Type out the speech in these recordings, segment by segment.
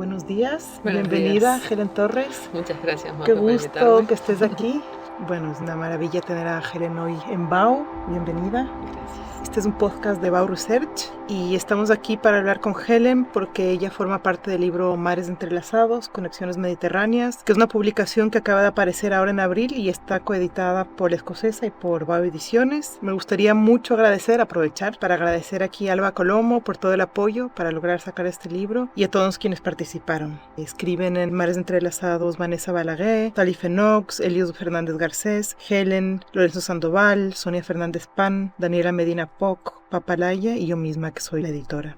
Buenos días, Buenos bienvenida días. Helen Torres. Muchas gracias, Qué Majo, por gusto invitarme. que estés aquí. Bueno, es una maravilla tener a Helen hoy en BAU. Bienvenida. Gracias. Este es un podcast de BAU Research y estamos aquí para hablar con Helen porque ella forma parte del libro Mares Entrelazados, Conexiones Mediterráneas, que es una publicación que acaba de aparecer ahora en abril y está coeditada por La Escocesa y por BAU Ediciones. Me gustaría mucho aprovechar para agradecer aquí a Alba Colomo por todo el apoyo para lograr sacar este libro y a todos quienes participaron. Escriben en Mares Entrelazados Vanessa Balaguer, Talife Knox, Elios Fernández Garcés, Helen, Lorenzo Sandoval, Sonia Fernández Pan, Daniela Medina Poc, Papalaya y yo misma que soy la editora.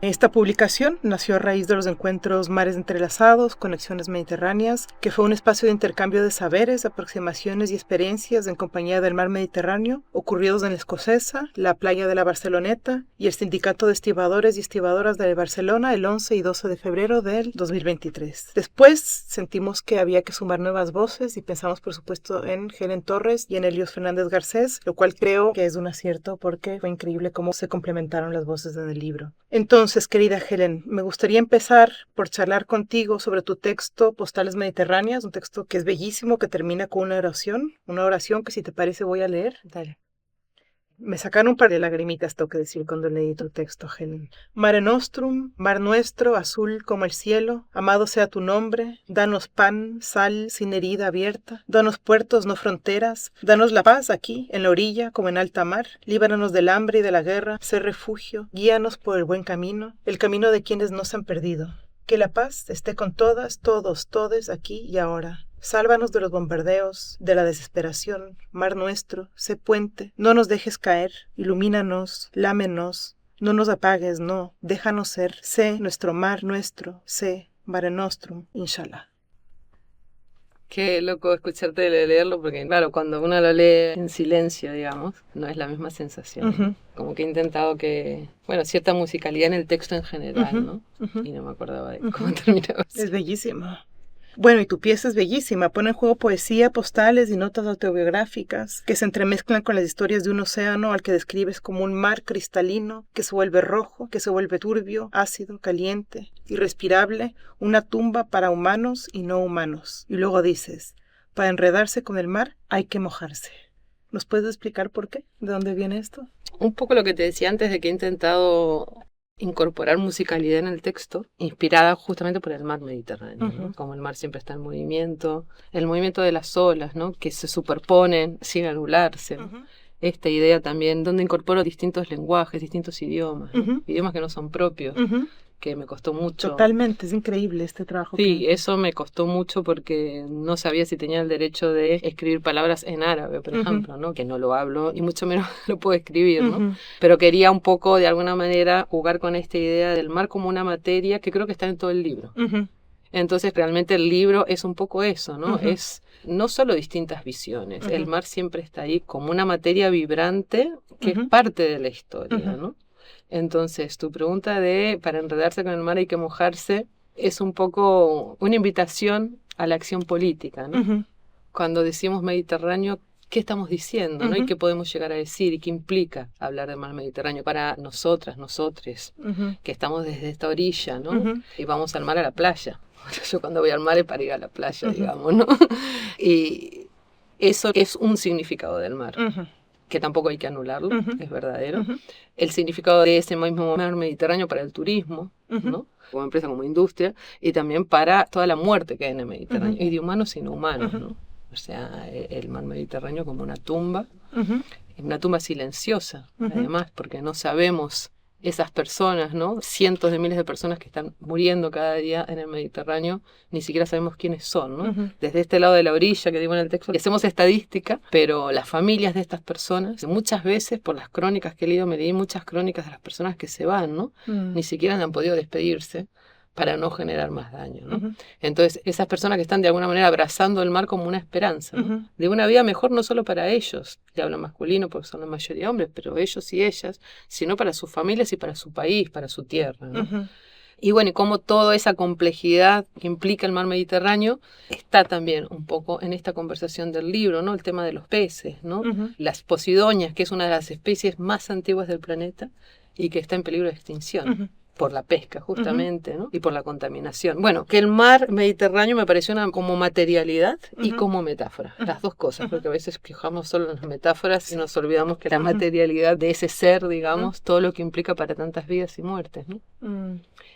Esta publicación nació a raíz de los encuentros Mares Entrelazados, Conexiones Mediterráneas, que fue un espacio de intercambio de saberes, aproximaciones y experiencias en compañía del mar Mediterráneo, ocurridos en La Escocesa, la playa de la Barceloneta y el Sindicato de Estibadores y Estibadoras de Barcelona el 11 y 12 de febrero del 2023. Después sentimos que había que sumar nuevas voces y pensamos por supuesto en Helen Torres y en Elios Fernández Garcés, lo cual creo que es un acierto porque fue increíble cómo se complementaron las voces en el libro. Entonces, querida Helen, me gustaría empezar por charlar contigo sobre tu texto Postales Mediterráneas, un texto que es bellísimo, que termina con una oración que si te parece voy a leer. Dale. Me sacaron un par de lagrimitas, tengo que decir, cuando leí tu texto, Helen. Mare nostrum, mar nuestro, azul como el cielo, amado sea tu nombre, danos pan, sal, sin herida abierta, danos puertos, no fronteras, danos la paz aquí, en la orilla, como en alta mar, líbranos del hambre y de la guerra, sé refugio, guíanos por el buen camino, el camino de quienes no se han perdido. Que la paz esté con todas, todos, todes, aquí y ahora. Sálvanos de los bombardeos, de la desesperación, mar nuestro, sé puente, no nos dejes caer, ilumínanos, lámenos, no nos apagues, no, déjanos ser, sé nuestro mar nuestro, sé, mare nostrum, inshallah. Qué loco escucharte leerlo, porque claro, cuando uno lo lee en silencio, digamos, no es la misma sensación, ¿no? Como que he intentado cierta musicalidad en el texto en general, ¿no? Y no me acordaba de cómo terminaba así. Es bellísimo. Bueno, y tu pieza es bellísima, pone en juego poesía, postales y notas autobiográficas que se entremezclan con las historias de un océano al que describes como un mar cristalino que se vuelve rojo, que se vuelve turbio, ácido, caliente, irrespirable, una tumba para humanos y no humanos. Y luego dices, para enredarse con el mar hay que mojarse. ¿Nos puedes explicar por qué? ¿De dónde viene esto? Un poco lo que te decía antes de que he intentado incorporar musicalidad en el texto, inspirada justamente por el mar Mediterráneo, ¿no? Como el mar siempre está en movimiento, el movimiento de las olas, ¿no? Que se superponen sin anularse, ¿no? Esta idea también, donde incorporo distintos lenguajes, distintos idiomas, ¿no? Idiomas que no son propios, que me costó mucho. Totalmente, es increíble este trabajo. Sí, eso me costó mucho porque no sabía si tenía el derecho de escribir palabras en árabe, por ejemplo, ¿no? Que no lo hablo y mucho menos lo puedo escribir, ¿no? Pero quería un poco, de alguna manera, jugar con esta idea del mar como una materia que creo que está en todo el libro. Entonces, realmente el libro es un poco eso, ¿no? Es no solo distintas visiones. El mar siempre está ahí como una materia vibrante que es parte de la historia, ¿no? Entonces, tu pregunta de para enredarse con el mar hay que mojarse es un poco una invitación a la acción política, ¿no? Cuando decimos Mediterráneo, ¿qué estamos diciendo, ¿no? Y qué podemos llegar a decir y qué implica hablar del mar Mediterráneo para nosotras, nosotres, que estamos desde esta orilla, ¿no? Y vamos al mar a la playa. Yo cuando voy al mar es para ir a la playa, digamos, ¿no? Y eso es un significado del mar. Que tampoco hay que anularlo, es verdadero. El significado de ese mismo mar Mediterráneo para el turismo, ¿no? Como empresa, como industria, y también para toda la muerte que hay en el Mediterráneo, y de humanos y no humanos, ¿no? O sea, el mar Mediterráneo como una tumba silenciosa, además, porque no sabemos esas personas, ¿no? Cientos de miles de personas que están muriendo cada día en el Mediterráneo, ni siquiera sabemos quiénes son, ¿no? Desde este lado de la orilla que digo en el texto, que hacemos estadística, pero las familias de estas personas, muchas veces por las crónicas que he leído, me leí muchas crónicas de las personas que se van, ¿no? Ni siquiera han podido despedirse para no generar más daño, ¿no? Entonces, esas personas que están de alguna manera abrazando el mar como una esperanza, ¿no? De una vida mejor no solo para ellos, y hablo masculino porque son la mayoría hombres, pero ellos y ellas, sino para sus familias y para su país, para su tierra, ¿no? Y bueno, y cómo toda esa complejidad que implica el mar Mediterráneo está también un poco en esta conversación del libro, ¿no? El tema de los peces, ¿no? Las posidonias, que es una de las especies más antiguas del planeta y que está en peligro de extinción. por la pesca justamente, ¿no? Y por la contaminación. Bueno, que el mar Mediterráneo me pareció como materialidad y como metáfora, las dos cosas, porque a veces fijamos solo en las metáforas y nos olvidamos que la materialidad de ese ser, digamos, todo lo que implica para tantas vidas y muertes, ¿no?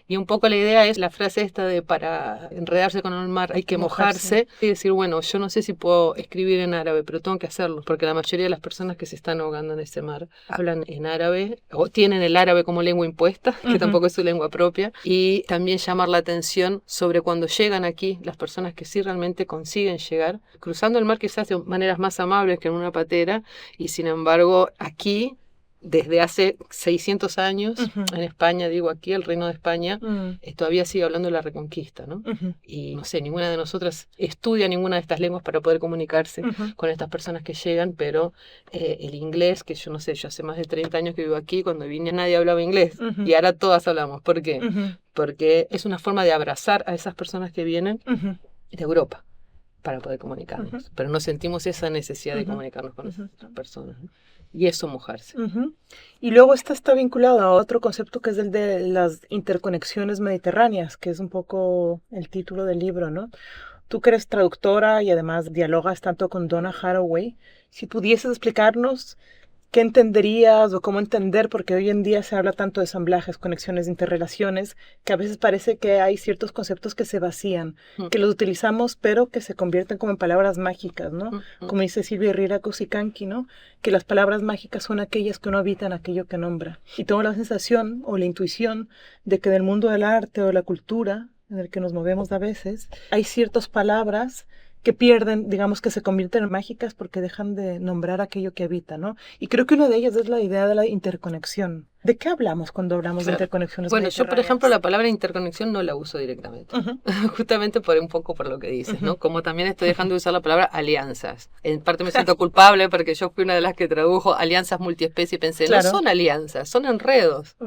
Y un poco la idea es la frase esta de para enredarse con el mar hay que mojarse y decir, bueno, yo no sé si puedo escribir en árabe, pero tengo que hacerlo, porque la mayoría de las personas que se están ahogando en ese mar hablan en árabe o tienen el árabe como lengua impuesta, que tampoco es su lengua propia, y también llamar la atención sobre cuando llegan aquí, las personas que sí realmente consiguen llegar, cruzando el mar quizás de maneras más amables que en una patera, y sin embargo aquí, desde hace 600 años, en España, digo aquí, el Reino de España, todavía sigue hablando de la Reconquista, ¿no? Y no sé, ninguna de nosotras estudia ninguna de estas lenguas para poder comunicarse con estas personas que llegan, pero el inglés, que yo no sé, yo hace más de 30 años que vivo aquí, cuando vine nadie hablaba inglés, y ahora todas hablamos. ¿Por qué? Porque es una forma de abrazar a esas personas que vienen de Europa para poder comunicarnos, pero no sentimos esa necesidad de comunicarnos con esas personas, ¿no? Y eso, mojarse. Y luego está vinculado a otro concepto que es el de las interconexiones mediterráneas, que es un poco el título del libro, ¿no? Tú que eres traductora y además dialogas tanto con Donna Haraway, si pudieses explicarnos qué entenderías o cómo entender, porque hoy en día se habla tanto de ensamblajes, conexiones, interrelaciones, que a veces parece que hay ciertos conceptos que se vacían, que los utilizamos pero que se convierten como en palabras mágicas, ¿no? Como dice Silvia Riera Cusicanqui, ¿no? Que las palabras mágicas son aquellas que no habitan aquello que nombra. Y tengo la sensación o la intuición de que en el mundo del arte o de la cultura, en el que nos movemos a veces, hay ciertas palabras que pierden, digamos, que se convierten en mágicas porque dejan de nombrar aquello que habita, ¿no? Y creo que una de ellas es la idea de la interconexión. ¿De qué hablamos cuando hablamos de interconexiones? Bueno, yo, por ejemplo, la palabra interconexión no la uso directamente. Justamente por un poco por lo que dices, ¿no? Como también estoy dejando de usar la palabra alianzas. En parte me siento culpable porque yo fui una de las que tradujo alianzas multiespecie y pensé, no son alianzas, son enredos.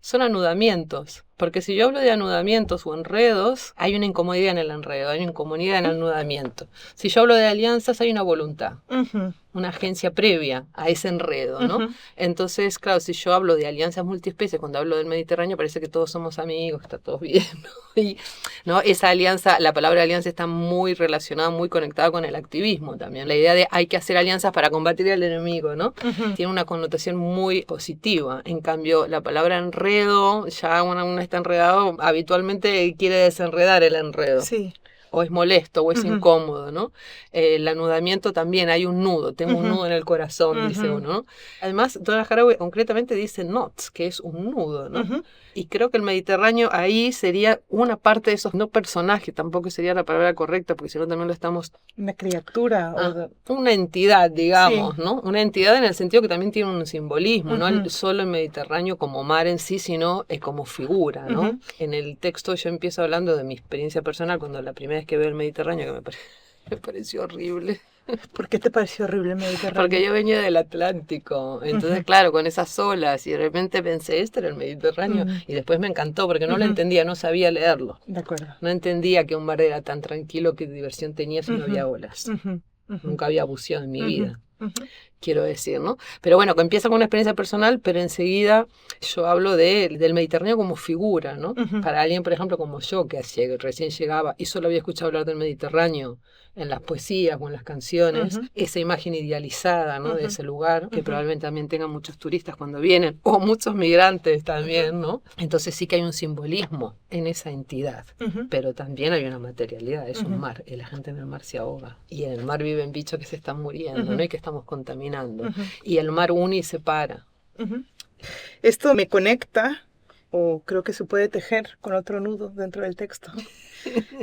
Son anudamientos. Porque si yo hablo de anudamientos o enredos, hay una incomodidad en el enredo, hay una incomodidad en el anudamiento. Si yo hablo de alianzas, hay una voluntad, una agencia previa a ese enredo, ¿no? Entonces, claro, si yo hablo de alianzas multiespecies, cuando hablo del Mediterráneo, parece que todos somos amigos, que está todo bien, ¿no? Y, ¿no? Esa alianza, la palabra alianza está muy relacionada, muy conectada con el activismo también. La idea de hay que hacer alianzas para combatir al enemigo, ¿no? Tiene una connotación muy positiva. En cambio, la palabra enredo, ya una está enredado, habitualmente quiere desenredar el enredo. Sí. O es molesto, o es incómodo, ¿no? El anudamiento también, hay un nudo, tengo un nudo en el corazón, dice uno, ¿no? Además, Donna Haraway concretamente dice knots, que es un nudo, ¿no? Y creo que el Mediterráneo ahí sería una parte de esos, no personajes, tampoco sería la palabra correcta, porque si no también lo estamos... Una criatura. Una entidad, digamos, ¿no? Una entidad en el sentido que también tiene un simbolismo, no solo el Mediterráneo como mar en sí, sino como figura, ¿no? En el texto yo empiezo hablando de mi experiencia personal cuando la primera vez que veo el Mediterráneo, que me pareció horrible. ¿Por qué te pareció horrible el Mediterráneo? Porque yo venía del Atlántico, entonces claro, con esas olas, y de repente pensé, este era el Mediterráneo, y después me encantó porque no lo entendía, no sabía leerlo. De acuerdo. No entendía que un mar era tan tranquilo, qué diversión tenía si no había olas. Nunca había buceado en mi vida. Quiero decir, ¿no? Pero bueno, que empieza con una experiencia personal, pero enseguida yo hablo del Mediterráneo como figura, ¿no? Para alguien, por ejemplo, como yo, que recién llegaba y solo había escuchado hablar del Mediterráneo en las poesías o en las canciones, esa imagen idealizada, ¿no? De ese lugar, que probablemente también tengan muchos turistas cuando vienen, o muchos migrantes también, ¿no? Entonces sí que hay un simbolismo en esa entidad, pero también hay una materialidad, es un mar, y la gente en el mar se ahoga, y en el mar viven bichos que se están muriendo, ¿no? Y que estamos contaminando. Y el mar une y separa. Esto me conecta, o creo que se puede tejer con otro nudo dentro del texto,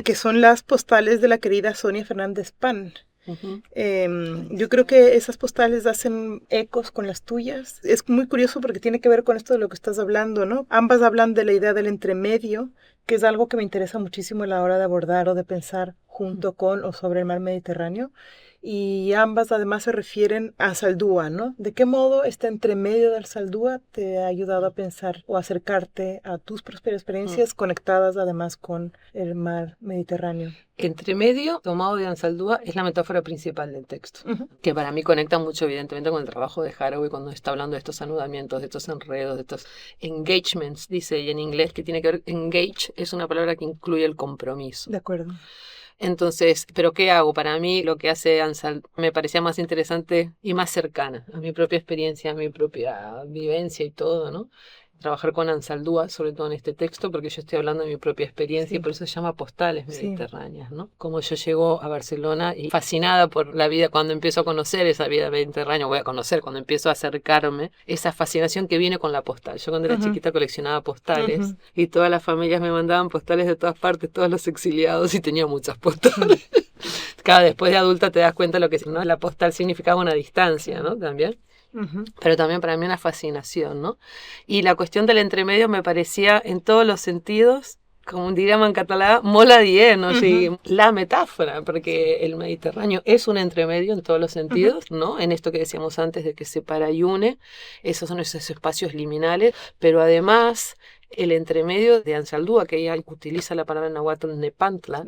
que son las postales de la querida Sonia Fernández Pan. Yo creo que esas postales hacen ecos con las tuyas. Es muy curioso porque tiene que ver con esto de lo que estás hablando, ¿no? Ambas hablan de la idea del entremedio, que es algo que me interesa muchísimo a la hora de abordar o de pensar junto con o sobre el mar Mediterráneo. Y ambas además se refieren a Zaldúa, ¿no? ¿De qué modo este entremedio del Zaldúa te ha ayudado a pensar o acercarte a tus propias experiencias conectadas además con el mar Mediterráneo? Entremedio, tomado de Ansaldúa, es la metáfora principal del texto, que para mí conecta mucho evidentemente con el trabajo de Haraway cuando está hablando de estos anudamientos, de estos enredos, de estos engagements, dice, y en inglés, que tiene que ver, engage es una palabra que incluye el compromiso. De acuerdo. Entonces, ¿pero qué hago? Para mí lo que hace Ansal me parecía más interesante y más cercana a mi propia experiencia, a mi propia vivencia y todo, ¿no? Trabajar con Ansaldúa, sobre todo en este texto, porque yo estoy hablando de mi propia experiencia y por eso se llama Postales Mediterráneas, ¿no? Como yo llego a Barcelona y fascinada por la vida, cuando empiezo a conocer esa vida mediterránea, voy a conocer, cuando empiezo a acercarme, esa fascinación que viene con la postal. Yo cuando era chiquita coleccionaba postales y todas las familias me mandaban postales de todas partes, todos los exiliados, y tenía muchas postales. Claro, después de adulta te das cuenta lo que, ¿no? La postal significaba una distancia, ¿no? También. Pero también para mí una fascinación, ¿no? Y la cuestión del entremedio me parecía en todos los sentidos, como diríamos en catalán, mola dient, ¿no? Sí, la metáfora, porque el Mediterráneo es un entremedio en todos los sentidos, ¿no? En esto que decíamos antes de que separa y une, esos son esos espacios liminales, pero además el entremedio de Ansaldúa, que ella utiliza la palabra náhuatl nepantla,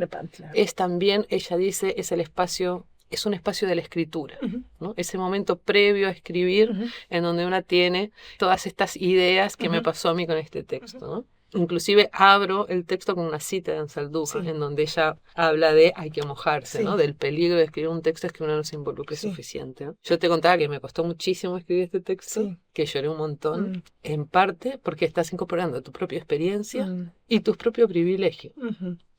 es también, ella dice, es el espacio... Es un espacio de la escritura, ¿no? Ese momento previo a escribir en donde una tiene todas estas ideas que me pasó a mí con este texto, ¿no? Inclusive abro el texto con una cita de Ansaldúa, en donde ella habla de hay que mojarse, ¿no? Del peligro de escribir un texto es que uno no se involucre suficiente, ¿no? Yo te contaba que me costó muchísimo escribir este texto, que lloré un montón, en parte porque estás incorporando tu propia experiencia y tus propios privilegios,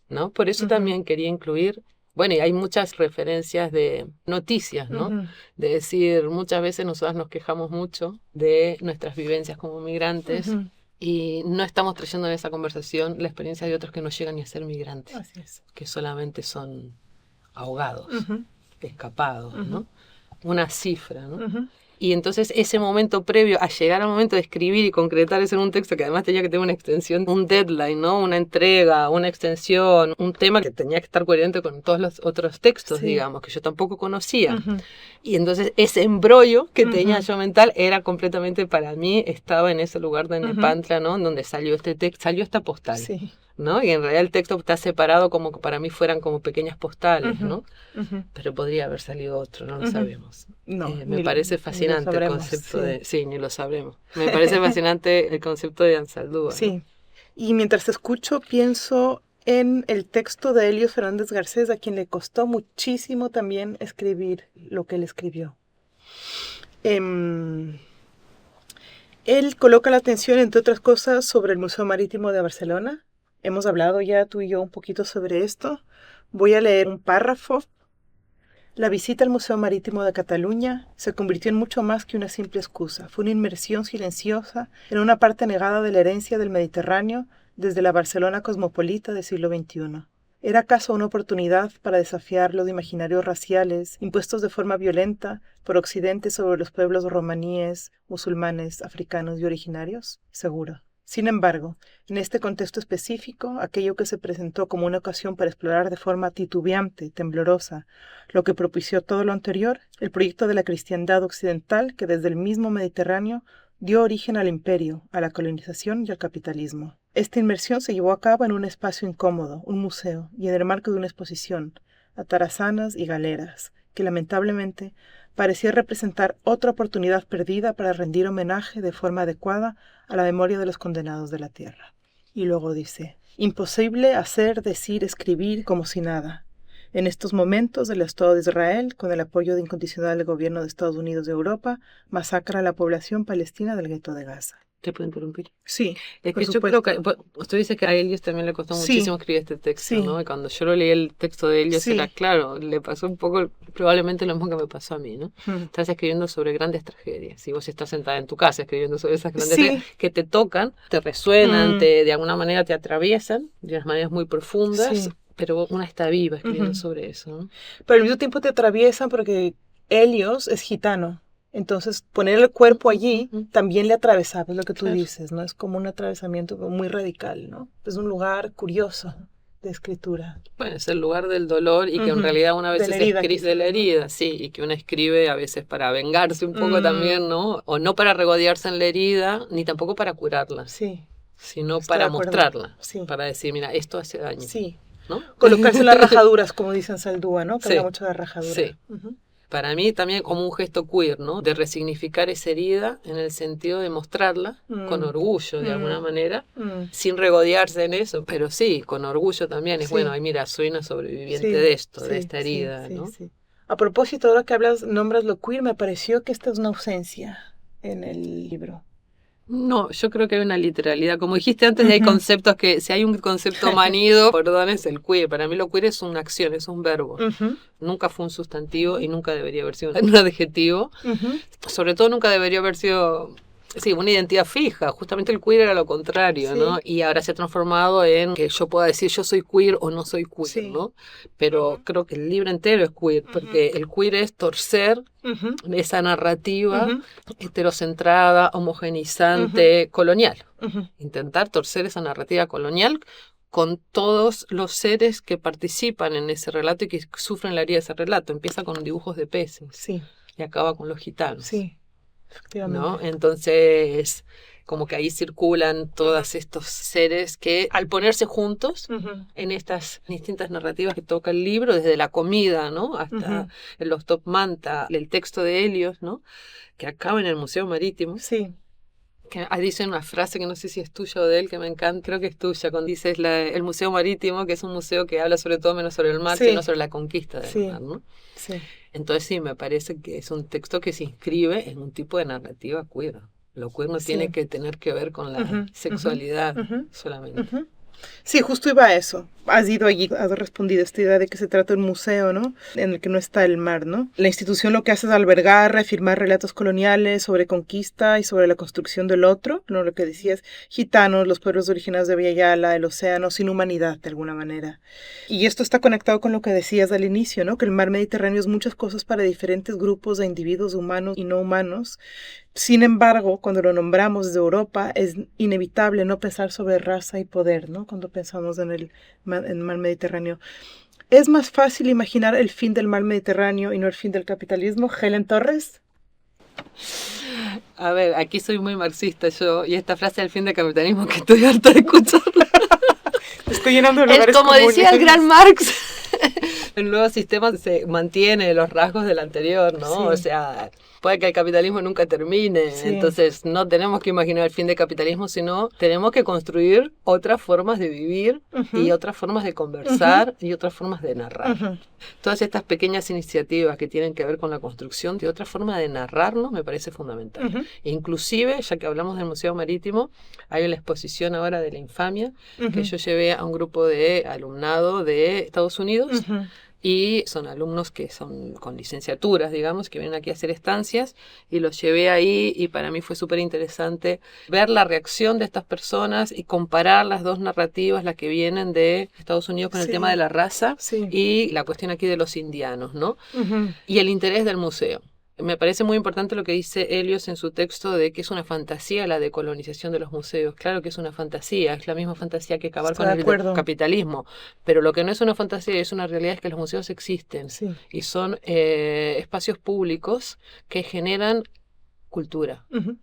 ¿no? Por eso también quería incluir. Bueno, y hay muchas referencias de noticias, ¿no? De decir, muchas veces nosotras nos quejamos mucho de nuestras vivencias como migrantes y no estamos trayendo en esa conversación la experiencia de otros que no llegan ni a ser migrantes, que solamente son ahogados, escapados, ¿no? Una cifra, ¿no? Y entonces ese momento previo a llegar al momento de escribir y concretar eso en un texto que además tenía que tener una extensión, un deadline, ¿no? Una entrega, una extensión, un tema que tenía que estar coherente con todos los otros textos, digamos, que yo tampoco conocía. Y entonces ese embrollo que tenía yo mental era completamente para mí, estaba en ese lugar de Nepantla, ¿no? En donde salió este texto, salió esta postal. ¿No? Y en realidad el texto está separado como que para mí fueran como pequeñas postales, ¿no? Pero podría haber salido otro, no lo sabemos. No, me parece fascinante el concepto de... Sí, ni lo sabremos. Me parece fascinante el concepto de Ansaldúa. Sí. ¿No? Y mientras te escucho, pienso en el texto de Helios Fernández Garcés, a quien le costó muchísimo también escribir lo que él escribió. Él coloca la atención, entre otras cosas, sobre el Museo Marítimo de Barcelona. Hemos hablado ya tú y yo un poquito sobre esto. Voy a leer un párrafo. La visita al Museo Marítimo de Cataluña se convirtió en mucho más que una simple excusa. Fue una inmersión silenciosa en una parte negada de la herencia del Mediterráneo desde la Barcelona cosmopolita del siglo XXI. ¿Era acaso una oportunidad para desafiar los imaginarios raciales impuestos de forma violenta por Occidente sobre los pueblos romaníes, musulmanes, africanos y originarios? Seguro. Sin embargo, en este contexto específico, aquello que se presentó como una ocasión para explorar de forma titubeante, temblorosa, lo que propició todo lo anterior, el proyecto de la cristiandad occidental que desde el mismo Mediterráneo dio origen al imperio, a la colonización y al capitalismo. Esta inmersión se llevó a cabo en un espacio incómodo, un museo, y en el marco de una exposición, atarazanas y galeras, que lamentablemente parecía representar otra oportunidad perdida para rendir homenaje de forma adecuada a la memoria de los condenados de la tierra. Y luego dice, imposible hacer, decir, escribir como si nada. En estos momentos, el Estado de Israel, con el apoyo incondicional del gobierno de Estados Unidos de Europa, masacra a la población palestina del gueto de Gaza. ¿Te puedo interrumpir? Sí, es que yo creo que usted dice que a Helios también le costó muchísimo escribir este texto, ¿no? Y cuando yo lo leí el texto de Helios era claro, le pasó un poco, probablemente lo mismo que me pasó a mí, ¿no? Estás escribiendo sobre grandes tragedias, y vos estás sentada en tu casa escribiendo sobre esas grandes tragedias que te tocan, te resuenan, de alguna manera te atraviesan, de unas maneras muy profundas, pero una está viva escribiendo sobre eso, ¿no? Pero al mismo tiempo te atraviesan porque Helios es gitano. Entonces, poner el cuerpo allí Ujú. también le atravesaba, es lo que tú Claro. dices, ¿no? Es como un atravesamiento muy radical, ¿no? Es un lugar curioso de escritura. Bueno, es el lugar del dolor y que en Ujú. realidad una De vez la herida, escribe quizás, de la ¿no? herida, sí, y que uno escribe a veces para vengarse un poco Mm, también, ¿no? O no para regodearse en la herida, ni tampoco para curarla, sí, sino estoy de para acuerdo. mostrarla, Sí, para decir, mira, esto hace daño, sí. ¿no? Colocarse las rajaduras, como dicen Saldúa, ¿no? Que habla Sí, mucho de rajadura. sí. Para mí también como un gesto queer, ¿no? De resignificar esa herida en el sentido de mostrarla con Mm, orgullo de alguna mm, manera, mm. sin regodearse en eso, pero sí, con orgullo también. Es bueno, Sí, ay, mira, soy una sobreviviente sí, de esto, de sí, esta sí, herida, sí, ¿no? sí. A propósito, ahora que hablas, nombras lo queer, me pareció que esta es una ausencia en el libro. No, yo creo que hay una literalidad. Como dijiste antes, hay Ujú. conceptos que, si hay un concepto manido, perdón, es el queer. Para mí lo queer es una acción, es un verbo. Ujú, Nunca fue un sustantivo y nunca debería haber sido un adjetivo. ujú. Sobre todo nunca debería haber sido, sí, una identidad fija. Justamente el queer era lo contrario, ¿no? Sí, Y ahora se ha transformado en que yo pueda decir yo soy queer o no soy queer, sí. ¿no? Pero creo que el libro entero es queer, porque el queer es torcer Ujú, esa narrativa ujú, heterocentrada, ujú, homogeneizante, colonial. ujú. Intentar torcer esa narrativa colonial con todos los seres que participan en ese relato y que sufren la herida de ese relato. Empieza con dibujos de peces Sí, y acaba con los gitanos, sí, ¿no? efectivamente. Entonces, como que ahí circulan todos estos seres que al ponerse juntos Ujú, en estas distintas narrativas que toca el libro, desde la comida, ¿no? Hasta ujú. los top manta, el texto de Helios, ¿no? Que acaba en el Museo Marítimo, Sí, que ahí dice una frase que no sé si es tuya o de él, que me encanta, creo que es tuya, cuando dices el Museo Marítimo, que es un museo que habla sobre todo menos sobre el mar, sino sí, sobre la conquista del sí, mar, ¿no? sí, Entonces sí, me parece que es un texto que se inscribe en un tipo de narrativa queer. Lo queer no tiene sí. que tener que ver con la Ujú, ujú, sexualidad ujú, solamente. ujú. Sí, justo iba a eso. Has ido allí, has respondido a esta idea de que se trata de un museo, ¿no? En el que no está el mar, ¿no? La institución lo que hace es albergar, reafirmar relatos coloniales sobre conquista y sobre la construcción del otro, ¿no? Lo que decías, gitanos, los pueblos originarios de Villayala, el océano, sin humanidad de alguna manera. Y esto está conectado con lo que decías al inicio, ¿no? Que el mar Mediterráneo es muchas cosas para diferentes grupos de individuos humanos y no humanos. Sin embargo, cuando lo nombramos desde Europa, es inevitable no pensar sobre raza y poder, ¿no? Cuando pensamos en el mar Mediterráneo. ¿Es más fácil imaginar el fin del mar Mediterráneo y no el fin del capitalismo? Helen Torres. A ver, aquí soy muy marxista yo, y esta frase del fin del capitalismo que estoy harta de escucharla. Te estoy llenando de Es lugares como comunes. decía el gran Marx, el nuevo sistema se mantiene los rasgos del anterior, ¿no? Sí, O sea, puede que el capitalismo nunca termine, sí. entonces no tenemos que imaginar el fin del capitalismo, sino tenemos que construir otras formas de vivir y Ujú, otras formas de ujú, conversar y otras formas de narrar. ujú, Todas estas pequeñas iniciativas que tienen que ver con la construcción de otra forma de narrarnos me parece fundamental. ujú, E inclusive, ya que hablamos del Museo Marítimo, hay una exposición ahora de la infamia que ujú, yo llevé a un grupo de alumnado de Estados Unidos ujú. y son alumnos que son con licenciaturas, digamos, que vienen aquí a hacer estancias y los llevé ahí y para mí fue súper interesante ver la reacción de estas personas y comparar las dos narrativas, las que vienen de Estados Unidos con el tema de Sí, la raza sí. y la cuestión aquí de los indianos, ¿no? Ujú, Y el interés del museo. Me parece muy importante lo que dice Helios en su texto de que es una fantasía la decolonización de los museos. Claro que es una fantasía, es la misma fantasía que acabar estoy con de el acuerdo. capitalismo. Pero lo que no es una fantasía y es una realidad es que los museos existen Sí. y son espacios públicos que generan cultura. Ujú.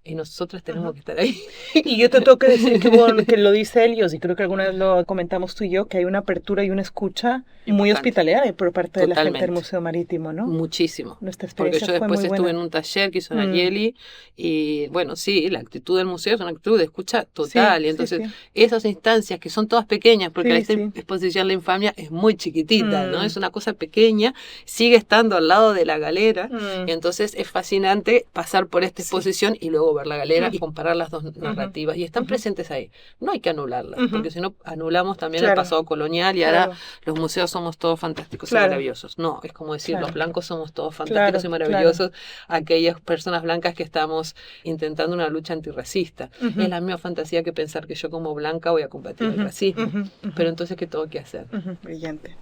Y nosotros tenemos Ajá. que estar ahí. Y yo te tengo que decir que, bueno, que lo dice Helios, y creo que alguna vez lo comentamos tú y yo, que hay una apertura y una escucha muy Importante, hospitalaria por parte de la gente del totalmente. Museo Marítimo, ¿no? Muchísimo. Nuestra Porque experiencia yo fue muy después estuve buena. en un taller que hizo Mm, Nayeli y bueno, sí, la actitud del museo es una actitud de escucha sí, total. Y sí, entonces sí, esas instancias que son todas pequeñas, porque la sí, sí. exposición La Infamia es muy chiquitita, ¿no? Mm, Es una cosa pequeña, sigue estando al lado de la galera. Y mm, entonces es fascinante pasar por esta sí. exposición y luego ver la galera y Mm, comparar las dos ujú, narrativas. Y están ujú, presentes ahí. No hay que anularlas, ujú. porque si no anulamos también el Claro, pasado colonial y ahora claro, los museos somos todos fantásticos y claro, maravillosos. No, es como decir, los claro, blancos somos todos fantásticos y claro, claro. maravillosos, aquellas personas blancas que estamos intentando una lucha antirracista. Es Ujú, la misma fantasía que pensar que yo como blanca voy a combatir el ujú, racismo. ujú, ujú, Pero entonces, ¿qué tengo que hacer? ujú. Brillante.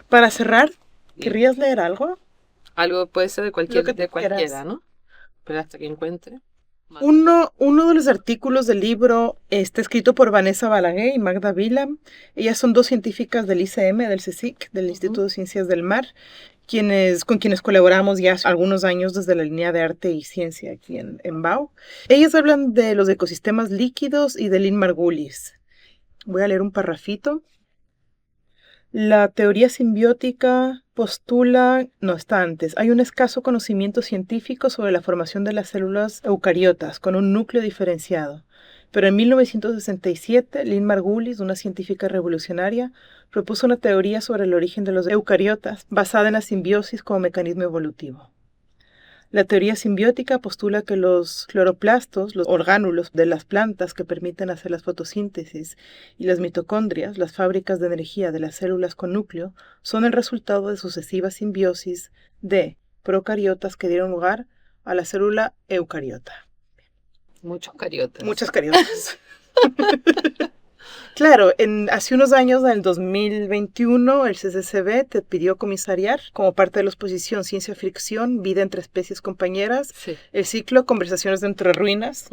Para cerrar, Dime. ¿querrías leer algo? Algo puede ser de Lo que de tú quieras. cualquiera, ¿no? Pero hasta que encuentre. Uno de los artículos del libro está escrito por Vanessa Balaguer y Magda Vila. Ellas son dos científicas del ICM, del CSIC, del Instituto de Ciencias del Mar, con quienes colaboramos ya hace algunos años desde la línea de arte y ciencia aquí en BAU. Ellas hablan de los ecosistemas líquidos y de Lynn Margulis. Voy a leer un parrafito. La teoría simbiótica postula, no está antes, hay un escaso conocimiento científico sobre la formación de las células eucariotas con un núcleo diferenciado. Pero en 1967, Lynn Margulis, una científica revolucionaria, propuso una teoría sobre el origen de los eucariotas basada en la simbiosis como mecanismo evolutivo. La teoría simbiótica postula que los cloroplastos, los orgánulos de las plantas que permiten hacer la fotosíntesis, y las mitocondrias, las fábricas de energía de las células con núcleo, son el resultado de sucesivas simbiosis de procariotas que dieron lugar a la célula eucariota. Muchos cariotas. Muchas cariotas. Claro, hace unos años, en el 2021, el CCCB te pidió comisariar, como parte de la exposición Ciencia Fricción, Vida entre Especies Compañeras, Sí. el ciclo Conversaciones de Entre Ruinas,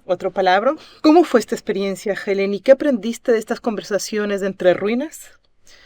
otro palabra. ¿Cómo fue esta experiencia, Helen? ¿Y qué aprendiste de estas conversaciones de Entre Ruinas?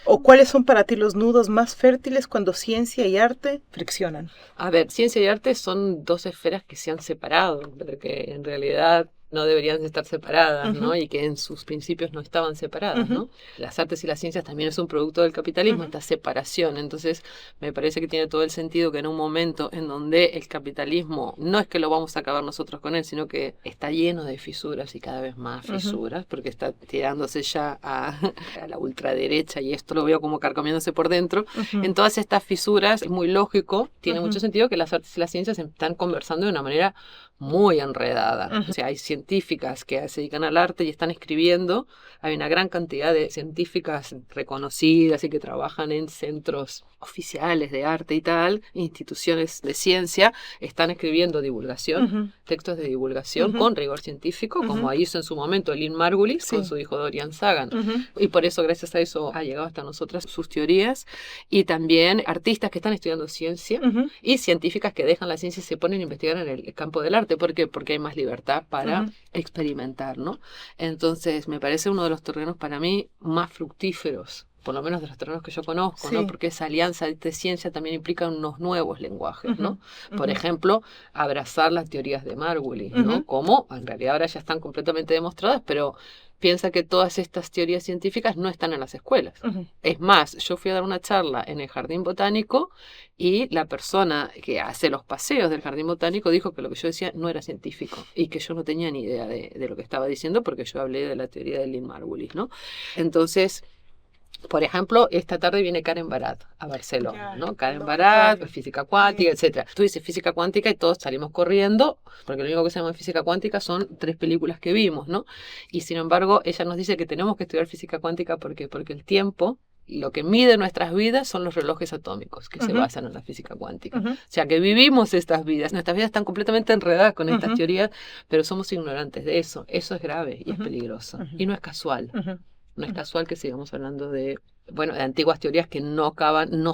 ¿O cuáles son para ti los nudos más fértiles cuando ciencia y arte friccionan? A ver, ciencia y arte son dos esferas que se han separado, pero que en realidad no deberían de estar separadas, ¿no? Y que en sus principios no estaban separadas, ¿no? Las artes y las ciencias también es un producto del capitalismo, esta separación. Entonces, me parece que tiene todo el sentido que en un momento en donde el capitalismo, no es que lo vamos a acabar nosotros con él, sino que está lleno de fisuras y cada vez más fisuras, porque está tirándose ya a la ultraderecha, y esto lo veo como carcomiéndose por dentro. En todas estas fisuras, es muy lógico, tiene mucho sentido que las artes y las ciencias están conversando de una manera muy enredada. O sea, hay científicas que se dedican al arte y están escribiendo. Hay una gran cantidad de científicas reconocidas y que trabajan en centros oficiales de arte y tal, instituciones de ciencia, están escribiendo divulgación, textos de divulgación con rigor científico, como hizo en su momento Lynn Margulis con su hijo Dorian Sagan. Y por eso, gracias a eso, ha llegado hasta nosotras sus teorías. Y también artistas que están estudiando ciencia y científicas que dejan la ciencia y se ponen a investigar en el campo del arte. ¿Por qué? Porque hay más libertad para experimentar, ¿no? Entonces, me parece uno de los terrenos para mí más fructíferos, por lo menos de los terrenos que yo conozco, ¿no? Porque esa alianza de ciencia también implica unos nuevos lenguajes, ¿no? Por ejemplo, abrazar las teorías de Margulis, ¿no? Como en realidad ahora ya están completamente demostradas, pero piensa que todas estas teorías científicas no están en las escuelas. Es más, yo fui a dar una charla en el Jardín Botánico y la persona que hace los paseos del Jardín Botánico dijo que lo que yo decía no era científico y que yo no tenía ni idea de lo que estaba diciendo porque yo hablé de la teoría de Lynn Margulis, ¿no? Entonces, por ejemplo, esta tarde viene Karen Barat a Barcelona, ¿no? Karen Barat, física cuántica, etc. Tú dices física cuántica y todos salimos corriendo, porque lo único que sabemos de física cuántica son 3 películas que vimos, ¿no? Y sin embargo, ella nos dice que tenemos que estudiar física cuántica porque el tiempo, lo que mide nuestras vidas son los relojes atómicos que se basan en la física cuántica. O sea, que vivimos estas vidas. Nuestras vidas están completamente enredadas con estas teorías, pero somos ignorantes de eso. Eso es grave y es peligroso. Y no es casual. No es casual que sigamos hablando de antiguas teorías que no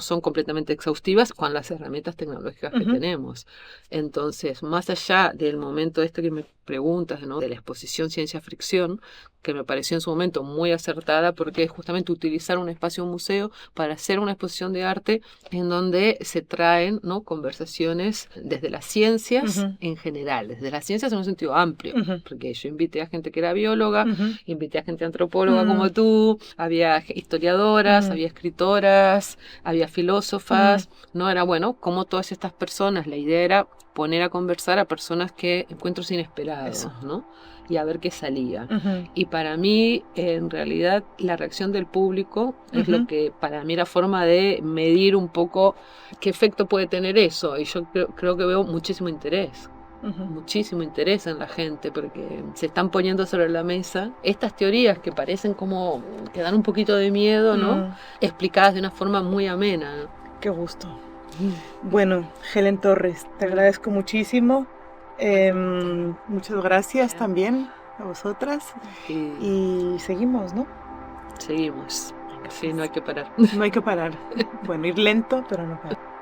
son completamente exhaustivas con las herramientas tecnológicas que tenemos. Entonces, más allá del momento que me preguntas, ¿no? De la exposición Ciencia Fricción, que me pareció en su momento muy acertada porque es justamente utilizar un espacio museo para hacer una exposición de arte en donde se traen, ¿no? Conversaciones desde las ciencias en general, desde las ciencias en un sentido amplio, porque yo invité a gente que era bióloga, invité a gente antropóloga como tú, había historiadoras, había escritoras, había filósofas, ¿no? Era como todas estas personas, la idea era poner a conversar a personas que encuentros inesperados, ¿no? Y a ver qué salía. Y para mí, en realidad, la reacción del público es lo que para mí era forma de medir un poco qué efecto puede tener eso. Y yo creo que veo muchísimo interés. Muchísimo interés en la gente porque se están poniendo sobre la mesa estas teorías que parecen como que dan un poquito de miedo, ¿no? Explicadas de una forma muy amena, ¿no? Qué gusto. Bueno, Helen Torres, te agradezco muchísimo. Muchas gracias también a vosotras. Y seguimos, ¿no? Seguimos. Sí, no hay que parar. No hay que parar. Bueno, ir lento, pero no parar.